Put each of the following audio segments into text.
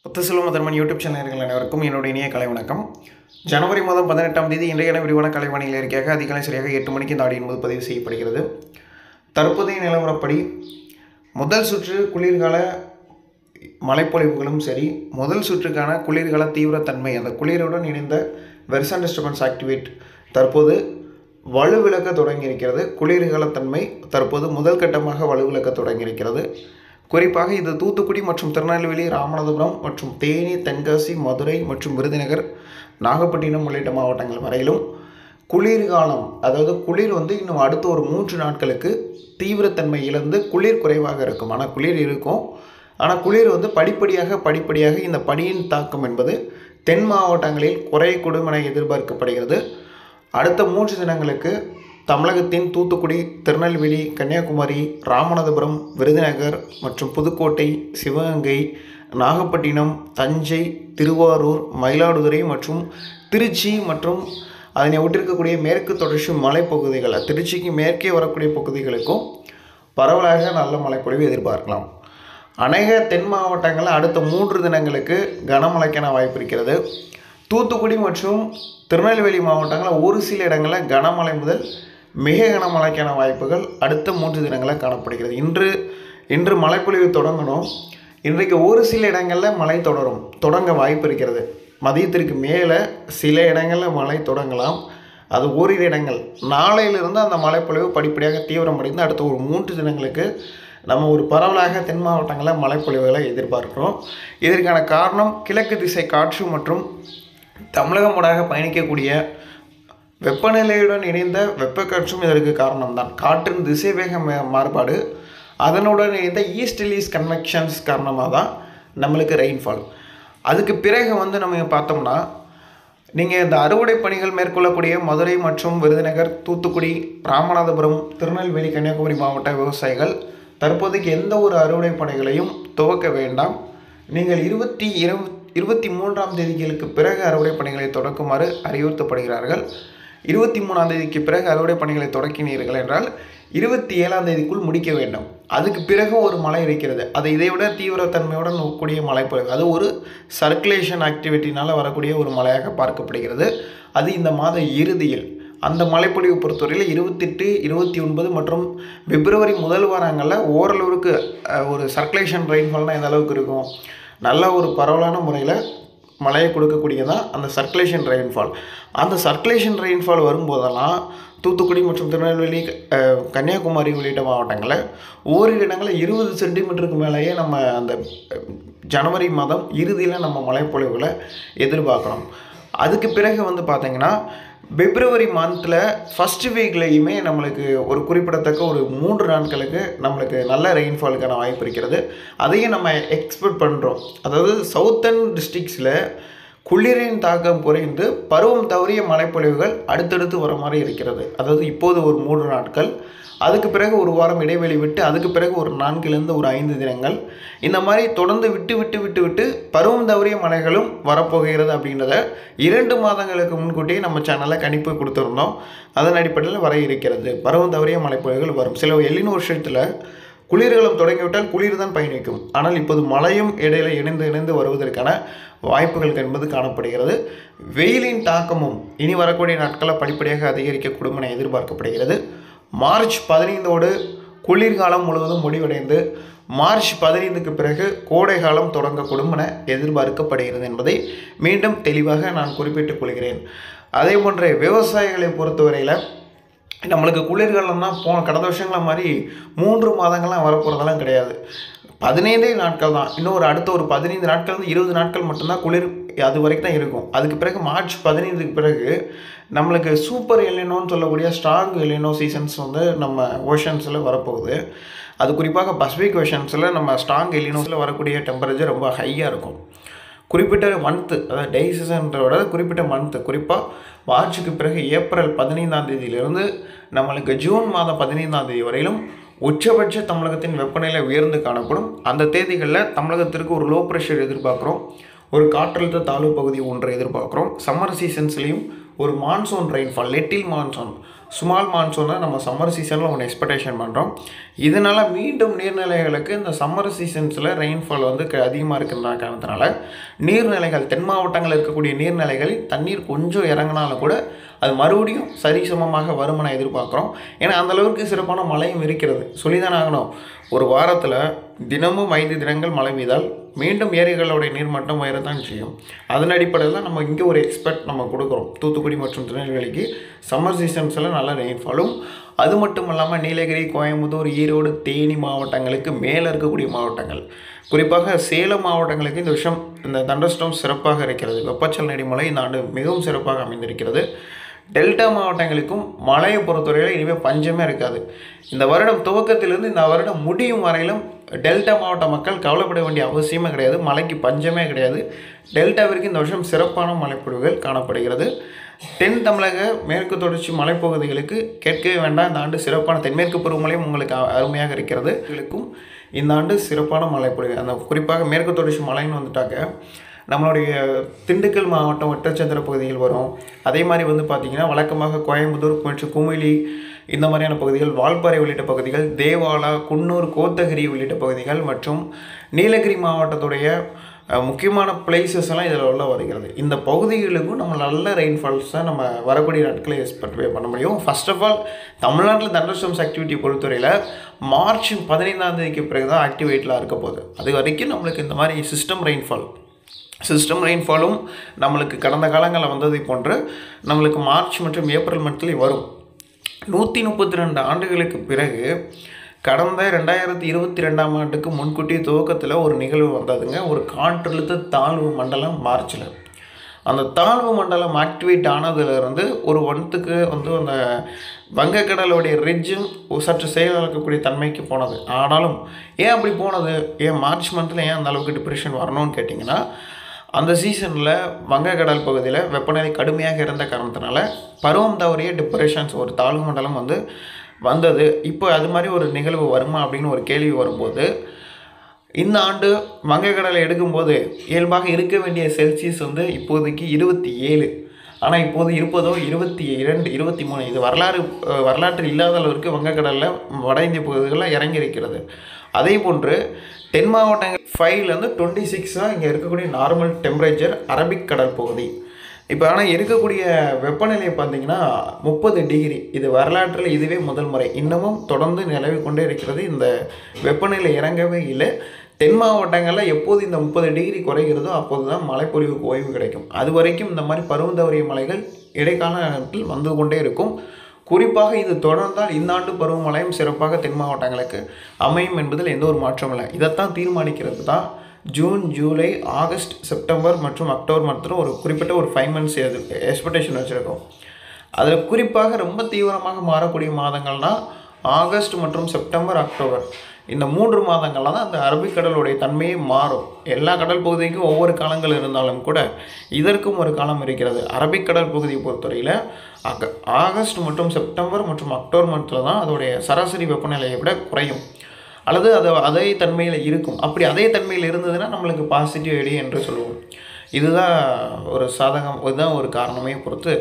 Muthuselvam முதன்மன் YouTube சேனல்கள் அனைவருக்கும் என்னுடைய இனிய கலை வணக்கம். ஜனவரி மாதம் 18ஆம் தேதி இன்றைய விரிவான கலைவாணியில் இருக்கையாக அதிகாலை சரியாக 8 மணிக்கு இந்த ஆடியின் போது பதிவு செய்யப்படுகிறது. தற்போதைய நிலவரப்படி முதல் சுற்று குளிர்கால மழைப்பொழிவுகளும் சரி, முதல் சுற்றுக்கான குளிர்கால தீவிரத்தன்மை, அந்த குளிருடன் இணைந்த வெர்சன் டிஸ்டர்பன்ஸ் ஆக்டிவேட் தற்போது வலுவிழக்க தொடங்கியிருக்கிறது. குளிர்காலத்தன்மை தற்போது முதல் கட்டமாக வலுவிழக்க தொடங்கியிருக்கிறது. குறிப்பாக இது தூத்துக்குடி மற்றும் திருநெல்வேலி, ராமநாதபுரம் மற்றும் தேனி, தென்காசி, மதுரை மற்றும் விருதுநகர், நாகப்பட்டினம் உள்ளிட்ட மாவட்டங்கள் வரையிலும் குளிர்காலம், அதாவது குளிர் இன்னும் அடுத்த ஒரு 3 நாட்களுக்கு தீவிரத்தன்மை இழந்து குளிர் குறைவாக இருக்கும். ஆனால் குளிர் இருக்கும். ஆனால் குளிர் படிப்படியாக இந்த பனியின் தாக்கம் என்பது தென் மாவட்டங்களில் குறையக்கூடும் என எதிர்பார்க்கப்படுகிறது. அடுத்த 3 தினங்களுக்கு தமிழகத்தின் தூத்துக்குடி, திருநெல்வேலி, கன்னியாகுமரி, ராமநாதபுரம், விருதுநகர் மற்றும் புதுக்கோட்டை, சிவகங்கை, நாகப்பட்டினம், தஞ்சை, திருவாரூர், மயிலாடுதுறை மற்றும் திருச்சி மற்றும் அதனை ஒட்டிருக்கக்கூடிய மேற்கு தொடர்ச்சி மலைப்பகுதிகள், திருச்சிக்கு மேற்கே வரக்கூடிய பகுதிகளுக்கும் பரவலாக நல்ல மழைப்பொழிவு எதிர்பார்க்கலாம். அநேக தென் மாவட்டங்களில் அடுத்த 3 தினங்களுக்கு கனமழைக்கான வாய்ப்பு இருக்கிறது. தூத்துக்குடி மற்றும் திருநெல்வேலி மாவட்டங்களில் ஒரு சில இடங்களில் கனமழை முதல் மிக கனமழைக்கான வாய்ப்புகள் அடுத்த 3 தினங்களில் காணப்படுகிறது. இன்று மழைப்பொழிவு தொடங்கணும். இன்றைக்கு ஒரு சில இடங்களில் மழை தொடங்க வாய்ப்பு இருக்கிறது. மதியத்திற்கு மேலே சில இடங்களில் மழை தொடங்கலாம். அது ஓரிரு இடங்கள். நாளையிலிருந்து அந்த மழைப்பொழிவு படிப்படியாக தீவிரமடைந்து அடுத்த ஒரு 3 தினங்களுக்கு நம்ம ஒரு பரவலாக தென் மாவட்டங்களில் மழைப்பொழிவுகளை எதிர்பார்க்கிறோம். இதற்கான காரணம் கிழக்கு திசை காற்று மற்றும் தமிழகம் ஊடாக பயணிக்கக்கூடிய வெப்பநிலையுடன் இணைந்த வெப்பக்காற்றும் இதற்கு காரணம்தான். காற்றின் திசை வேக மாறுபாடு, அதனுடன் இணைந்த ஈஸ்ட் கன்வெக்ஷன்ஸ் காரணமாக தான் நம்மளுக்கு ரெயின்ஃபால். அதுக்கு பிறகு நம்ம பார்த்தோம்னா, நீங்கள் இந்த அறுவடை பணிகள் மேற்கொள்ளக்கூடிய மதுரை மற்றும் விருதுநகர், தூத்துக்குடி, ராமநாதபுரம், திருநெல்வேலி, கன்னியாகுமரி மாவட்ட விவசாயிகள் தற்போதைக்கு எந்த ஒரு அறுவடை பணிகளையும் துவக்க வேண்டாம். நீங்கள் 23ஆம் தேதிகளுக்கு பிறகு அறுவடை பணிகளை தொடக்குமாறு அறிவுறுத்தப்படுகிறார்கள். 23ஆம் தேதிக்கு பிறகு அறுவடை பணிகளை தொடக்கினீர்கள் என்றால் 27ஆம் தேதிக்குள் முடிக்க வேண்டும். அதுக்கு பிறகு ஒரு மழை இருக்கிறது. அது இதைவிட தீவிரத்தன்மையுடன் கூடிய மழைப்பொழிவு, அது ஒரு சர்க்குலேஷன் ஆக்டிவிட்டினால் வரக்கூடிய ஒரு மழையாக பார்க்கப்படுகிறது. அது இந்த மாத இறுதியில் அந்த மழைப்பொழிவு பொறுத்தவரையில் 28, 29 மற்றும் பிப்ரவரி முதல் வாரங்களில் ஓரளவுக்கு ஒரு சர்க்குலேஷன் ரெயின்ஃபால்னால் எந்த அளவுக்கு இருக்கும், நல்ல ஒரு பரவலான முறையில் மழையை கொடுக்கக்கூடியதான் அந்த சர்க்குலேஷன் ரெயின்ஃபால். அந்த சர்க்குலேஷன் ரெயின்ஃபால் வரும்போதெல்லாம் தூத்துக்குடி மற்றும் திருநெல்வேலி, கன்னியாகுமரி உள்ளிட்ட மாவட்டங்களில் ஓரிரு இடங்களில் 20 சென்டிமீட்டருக்கு மேலேயே நம்ம அந்த ஜனவரி மாதம் இறுதியில் நம்ம மழைப்பொழிவுகளை எதிர்பார்க்குறோம். அதுக்கு பிறகு பார்த்திங்கன்னா பிப்ரவரி மந்தில் ஃபஸ்ட்டு வீக்லேயுமே நம்மளுக்கு ஒரு குறிப்பிடத்தக்க ஒரு 3 நாட்களுக்கு நம்மளுக்கு நல்ல ரெயின்ஃபாலுக்கான வாய்ப்பு இருக்கிறது. அதையும் நம்ம எக்ஸ்பெக்ட் பண்ணுறோம். அதாவது சவுத்தர்ன் டிஸ்ட்ரிக்ஸில் குளிரின் தாக்கம் குறைந்து பருவம் தவறிய மழைப்பொழிவுகள் அடுத்தடுத்து வர மாதிரி இருக்கிறது. அதாவது இப்போது ஒரு 3 நாட்கள், அதுக்கு பிறகு ஒரு வாரம் இடைவெளி விட்டு, அதுக்கு பிறகு ஒரு 4லிருந்து ஒரு 5 தினங்கள், இந்த மாதிரி தொடர்ந்து விட்டு பருவம் தவறிய மழைகளும் வரப்போகிறது அப்படின்றத 2 மாதங்களுக்கு முன்கூட்டியே நம்ம சேனலில் கணிப்பு கொடுத்துருந்தோம். அதன் அடிப்படையில் வர இருக்கிறது. பருவம் தவறிய மழைப்பொழிவுகள் வரும். சில எல்லினோ வருஷத்தில் குளிர்காலம் தொடங்கிவிட்டால் குளிர் தான் பயணிக்கும். ஆனால் இப்போது மழையும் இடையில இணைந்து வருவதற்கான வாய்ப்புகள் என்பது காணப்படுகிறது. வெயிலின் தாக்கமும் இனி வரக்கூடிய நாட்களில் படிப்படியாக அதிகரிக்கக்கூடும் என எதிர்பார்க்கப்படுகிறது. மார்ச் 15ஓடு குளிர்காலம் முழுவதும் முடிவடைந்து மார்ச் 15க்கு பிறகு கோடை காலம் தொடங்கக்கூடும் என எதிர்பார்க்கப்படுகிறது என்பதை மீண்டும் தெளிவாக நான் குறிப்பிட்டுக் கொள்கிறேன். அதே போன்ற விவசாயிகளை பொறுத்தவரையில் நம்மளுக்கு குளிர்காலம்னா கடந்த வருஷங்கள மாதிரி 3 மாதங்கள்லாம் வரப்போகிறதெல்லாம் கிடையாது. 15 நாட்கள் தான். இன்னும் அடுத்த ஒரு 15 நாட்கள் 20 நாட்கள் மட்டும்தான் குளிர், அது வரைக்கும் தான் இருக்கும். அதுக்கு பிறகு மார்ச் 15க்கு பிறகு நம்மளுக்கு சூப்பர் எல்லினோன்னு சொல்லக்கூடிய ஸ்ட்ராங் எல்லினோ சீசன்ஸ் நம்ம ஓஷன்ஸில் வரப்போகுது. அது குறிப்பாக பசிபிக் ஓஷன்ஸில் நம்ம ஸ்ட்ராங் எல்லினோஸில் வரக்கூடிய டெம்பரேச்சர் ரொம்ப ஹையாக இருக்கும். குறிப்பிட்ட மந்த்து, அதாவது டே சீசன்றோட குறிப்பிட்ட மந்த்து, குறிப்பாக மார்ச்சுக்கு பிறகு ஏப்ரல் 15ஆம் தேதியிலிருந்து நம்மளுக்கு ஜூன் மாதம் 15ஆம் தேதி வரையிலும் உச்சபட்ச தமிழகத்தின் வெப்பநிலை உயர்ந்து காணப்படும். அந்த தேதிகளில் தமிழகத்திற்கு ஒரு லோ ப்ரெஷர் எதிர்பார்க்குறோம். ஒரு காற்றழுத்த தாழ்வு பகுதி ஒன்றை எதிர்பார்க்குறோம். சம்மர் சீசன்ஸ்லேயும் ஒரு monsoon rainfall, little monsoon, small மான்சூனை நம்ம சம்மர் சீசனில் ஒன்று எக்ஸ்பெக்டேஷன் பண்ணுறோம். இதனால் மீண்டும் நீர்நிலைகளுக்கு இந்த சம்மர் சீசன்ஸில் ரெயின்ஃபால் வந்து அதிகமாக இருக்கிற காரணத்தினால நீர்நிலைகள் தென் மாவட்டங்களில் இருக்கக்கூடிய நீர்நிலைகளில் தண்ணீர் கொஞ்சம் இறங்கினாலும் கூட அது மறுபடியும் சரிசமமாக வருமானை எதிர்பார்க்குறோம். ஏன்னா அந்தளவுக்கு சிறப்பான மழையும் இருக்கிறது. சொல்லிதான் ஆகணும். ஒரு வாரத்தில் தினமும் 5 தினங்கள் மழை பெய்தால் மீண்டும் ஏரிகளுடைய நீர்மட்டம் உயரத்தான் செய்யும். அதன் அடிப்படையில் தான் நம்ம இங்கே ஒரு எக்ஸ்பெக்ட் நம்ம கொடுக்குறோம். தூத்துக்குடி மற்றும் திருநெல்வேலிக்கு சம்மர் சீசன்ஸில் நல்ல ரெயின்ஃபாலும், அது மட்டும் இல்லாமல் நீலகிரி, கோயம்புத்தூர், ஈரோடு, தேனி மாவட்டங்களுக்கு மேலே இருக்கக்கூடிய மாவட்டங்கள், குறிப்பாக சேலம் மாவட்டங்களுக்கு இந்த வருஷம் இந்த தண்டர்ஸ்டார்ம் சிறப்பாக இருக்கிறது. வெப்பச்சலன இடிமழை இந்த ஆண்டு மிகவும் சிறப்பாக அமைந்திருக்கிறது. டெல்டா மாவட்டங்களுக்கும் மழையை பொறுத்தவரையில் இனிமேல் பஞ்சமே இருக்காது. இந்த வருடம் துவக்கத்திலிருந்து இந்த வருடம் முடியும் வரையிலும் டெல்டா மாவட்ட மக்கள் கவலைப்பட வேண்டிய அவசியமே கிடையாது. மழைக்கு பஞ்சமே கிடையாது. டெல்டாவிற்கு இந்த வருஷம் சிறப்பான மழைப்பொழிவுகள் காணப்படுகிறது. தென் தமிழக மேற்கு தொடர்ச்சி மலைப்பகுதிகளுக்கு கேட்கவே வேண்டாம். இந்த ஆண்டு சிறப்பான தென்மேற்கு பருவமழையும் உங்களுக்கு அருமையாக இருக்கிறது. இதுக்கும் இந்த ஆண்டு சிறப்பான மழைப்பொழிவு, அந்த குறிப்பாக மேற்கு தொடர்ச்சி மலைன்னு வந்துட்டாக்க நம்மளுடைய திண்டுக்கல் மாவட்டம் ஒட்டச்சந்திர பகுதிகள் வரும். அதே மாதிரி வந்து பார்த்திங்கன்னா வழக்கமாக கோயம்புத்தூர் மற்றும் குமிளி இந்த மாதிரியான பகுதிகள், வால்பாறை உள்ளிட்ட பகுதிகள், தேவாலா, குன்னூர், கோத்தகிரி உள்ளிட்ட பகுதிகள் மற்றும் நீலகிரி மாவட்டத்துடைய முக்கியமான பிளேசஸ் எல்லாம் இதில் உள்ள வருகிறது. இந்த பகுதிகளுக்கும் நம்ம நல்ல ரெயின்ஃபால்ஸை நம்ம வரக்கூடிய நாட்களை எக்ஸ்பெக்ட் பண்ண முடியும். ஃபர்ஸ்ட் ஆஃப் ஆல் தமிழ்நாட்டில் தண்டர்ஸ்டார்ம்ஸ் ஆக்டிவிட்டி பொறுத்தவரையில் மார்ச் 15ஆம் தேதிக்கு பிறகு தான் ஆக்டிவேட்டில் இருக்க போகுது. அது வரைக்கும் நம்மளுக்கு இந்த மாதிரி சிஸ்டம் ரெயின்ஃபாலும் நம்மளுக்கு கடந்த காலங்களில் வந்ததை போன்று நம்மளுக்கு மார்ச் மற்றும் ஏப்ரல் மந்த்லி வரும். 132 ஆண்டுகளுக்கு பிறகு கடந்த 2022ஆம் ஆண்டுக்கு முன்கூட்டிய துவக்கத்தில் ஒரு நிகழ்வு வந்ததுங்க. ஒரு காற்றழுத்த தாழ்வு மண்டலம் மார்ச்சில். அந்த தாழ்வு மண்டலம் ஆக்டிவேட் ஆனதுலேருந்து ஒரு ஒன்றுக்கு வந்து அந்த வங்கக்கடலுடைய ரிட்ஜும் சற்று செயலிழக்கக்கூடிய தன்மைக்கு போனது. ஆனாலும் ஏன் அப்படி போனது, ஏன் மார்ச் மந்தில் ஏன் அந்த அளவுக்கு டிப்ரெஷன் வரணும்னு கேட்டிங்கன்னா, அந்த சீசனில் வங்கக்கடல் பகுதியில் வெப்பநிலை கடுமையாக இருந்த காரணத்தினால பருவம் தவறிய டிப்ரெஷன்ஸ் ஒரு தாழ்வு மண்டலம் வந்தது. இப்போ அது மாதிரி ஒரு நிகழ்வு வருமா அப்படின்னு ஒரு கேள்வி வரும்போது, இந்த ஆண்டு வங்கக்கடலை எடுக்கும்போது இயல்பாக இருக்க வேண்டிய செல்சியஸ் வந்து இப்போதைக்கு 27, ஆனால் இப்போது இருப்பதோ 22, 23. இது வரலாற்று இல்லாத அளவிற்கு வங்கக்கடலில் வட இந்திய பகுதிகளில் இறங்கி இருக்கிறது. அதே போன்று தென் மாவட்டங்கள் 5லேருந்து 26 இங்கே இருக்கக்கூடிய நார்மல் டெம்பரேச்சர் அரபிக் கடல் பகுதி. இப்போ ஆனால் இருக்கக்கூடிய வெப்பநிலையை பார்த்திங்கன்னா 30 டிகிரி. இது வரலாற்றில் இதுவே முதல் முறை. இன்னமும் தொடர்ந்து நிலவி கொண்டே இருக்கிறது. இந்த வெப்பநிலை இறங்கவே இல்லை. தென் மாவட்டங்களில் எப்போது இந்த 30 டிகிரி குறைகிறதோ அப்போது தான் மழைப்பொழிவுக்கு ஓய்வு கிடைக்கும். அது வரைக்கும் இந்த மாதிரி பருவம் தவறிய மழைகள் இடைக்காலத்தில் வந்து கொண்டே இருக்கும். குறிப்பாக இது தொடர்ந்தால் இந்த ஆண்டு பருவமழையும் சிறப்பாக தென் மாவட்டங்களுக்கு அமையும் என்பதில் எந்த ஒரு மாற்றமும் இல்லை. இதைத்தான் தீர்மானிக்கிறது தான் ஜூன், ஜூலை, ஆகஸ்ட், செப்டம்பர் மற்றும் அக்டோபர் மற்றும் ஒரு குறிப்பிட்ட ஒரு 5 months எக்ஸ்பெக்டேஷன் வச்சுருக்கோம். அதில் குறிப்பாக ரொம்ப தீவிரமாக மாறக்கூடிய மாதங்கள்னால் ஆகஸ்ட் மற்றும் செப்டம்பர், அக்டோபர். இந்த 3 மாதங்கள்லாம் தான் அந்த அரபிக்கடலுடைய தன்மையே மாறும். எல்லா கடல் பகுதிக்கும் ஒவ்வொரு காலங்கள் இருந்தாலும் கூட இதற்கும் ஒரு காலம் இருக்கிறது. அரபிக்கடல் பகுதியை பொறுத்தவரையில் ஆகஸ்ட் மற்றும் செப்டம்பர் மற்றும் அக்டோபர் மந்தில் தான் அதோடைய சராசரி வெப்பநிலையை விட குறையும், அல்லது அதே தன்மையில் இருக்கும். அப்படி அதே தன்மையில் இருந்ததுன்னா நம்மளுக்கு பாசிட்டிவ் ஐடி என்று சொல்லுவோம். இதுதான் ஒரு சாதகம். இதுதான் ஒரு காரணமே பொறுத்து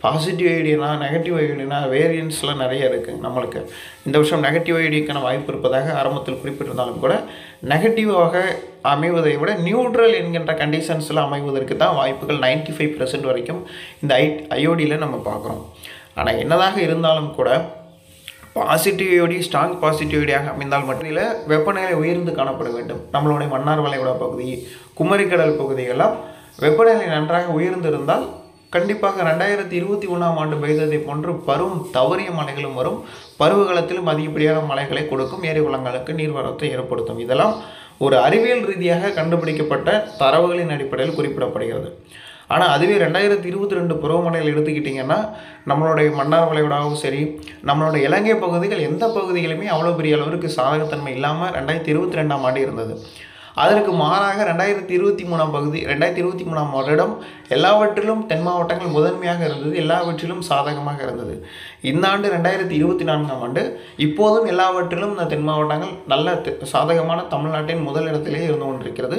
பாசிட்டிவ் ஐடினா நெகட்டிவ் ஐடினா வேரியன்ஸ்லாம் நிறைய இருக்குது. நம்மளுக்கு இந்த வருஷம் நெகட்டிவ் ஐடிக்கான வாய்ப்பு இருப்பதாக ஆரம்பத்தில் குறிப்பிட்டிருந்தாலும் கூட நெகட்டிவாக அமைவதை விட நியூட்ரல் என்கின்ற கண்டிஷன்ஸில் அமைவதற்கு தான் வாய்ப்புகள் 95% வரைக்கும் இந்த ஐஓடியில் நம்ம பார்க்குறோம். ஆனால் என்னதாக இருந்தாலும் கூட பாசிட்டிவ் ஐஓடி ஸ்ட்ராங் பாசிட்டிவ் ஐடியாக அமைந்தால் மட்டும் இல்லை, வெப்பநிலை உயர்ந்து காணப்பட வேண்டும். நம்மளுடைய மன்னார் வளைகுடா பகுதி, குமரிக்கடல் பகுதிகளெல்லாம் வெப்பநிலை நன்றாக உயர்ந்திருந்தால் கண்டிப்பாக 2021ஆம் ஆண்டு பெய்ததை போன்று பருவம் தவறிய மழைகளும் வரும். பருவகாலத்திலும் அதிகப்படியான மழைகளை கொடுக்கும், ஏரி குளங்களுக்கு நீர்வரத்தை ஏற்படுத்தும். இதெல்லாம் ஒரு அறிவியல் ரீதியாக கண்டுபிடிக்கப்பட்ட தரவுகளின் அடிப்படையில் குறிப்பிடப்படுகிறது. ஆனால் அதுவே 2022 பருவமழையில் எடுத்துக்கிட்டிங்கன்னா நம்மளுடைய மன்னார் வளைகுடாவும் சரி, நம்மளுடைய இலங்கை பகுதிகள் எந்த பகுதிகளுமே அவ்வளோ பெரிய அளவிற்கு சாதகத்தன்மை இல்லாமல் 2022ஆம் ஆண்டு இருந்தது. அதற்கு மாறாக 2023ஆம் வருடம் எல்லாவற்றிலும் தென் மாவட்டங்கள் முதன்மையாக இருந்தது, எல்லாவற்றிலும் சாதகமாக இருந்தது. இந்த ஆண்டு 2024ஆம் ஆண்டு இப்போதும் எல்லாவற்றிலும் இந்த தென் மாவட்டங்கள் நல்ல சாதகமான தமிழ்நாட்டின் முதலிடத்திலே இருந்து கொண்டிருக்கிறது,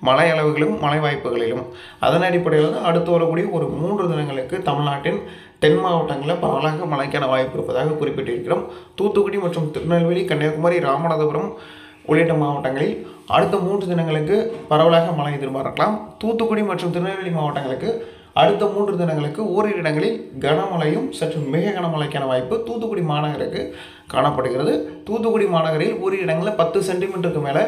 மழை அளவுகளிலும் மழை வாய்ப்புகளிலும். அதன் அடிப்படையில் தான் அடுத்து வரக்கூடிய ஒரு 3 தினங்களுக்கு தமிழ்நாட்டின் தென் மாவட்டங்களில் பரவலாக மழைக்கான வாய்ப்பு இருப்பதாக குறிப்பிட்டிருக்கிறோம். தூத்துக்குடி மற்றும் திருநெல்வேலி, கன்னியாகுமரி, ராமநாதபுரம் உள்ளிட்ட மாவட்டங்களில் அடுத்த 3 தினங்களுக்கு பரவலாக மழை எதிர்பார்க்கலாம். தூத்துக்குடி மற்றும் திருநெல்வேலி மாவட்டங்களுக்கு அடுத்த 3 தினங்களுக்கு ஓரிரு இடங்களில் கனமழையும் சற்று மிக கனமழைக்கான வாய்ப்பு தூத்துக்குடி மாநகருக்கு காணப்படுகிறது. தூத்துக்குடி மாநகரில் ஓரிரு இடங்களில் 10 சென்டிமீட்டருக்கு மேலே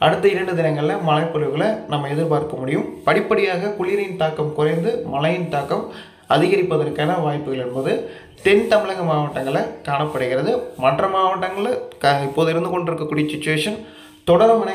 அடுத்த 2 தினங்களில் மழைப்பொழிவுகளை நம்ம எதிர்பார்க்க முடியும். படிப்படியாக குளிரின் தாக்கம் குறைந்து மழையின் தாக்கம் அதிகரிப்பதற்கான வாய்ப்புகள் என்பது தென் தமிழக மாவட்டங்களில் காணப்படுகிறது. மற்ற மாவட்டங்களில் இப்போது இருந்து கொண்டிருக்கக்கூடிய சிச்சுவேஷன் தொடரும் என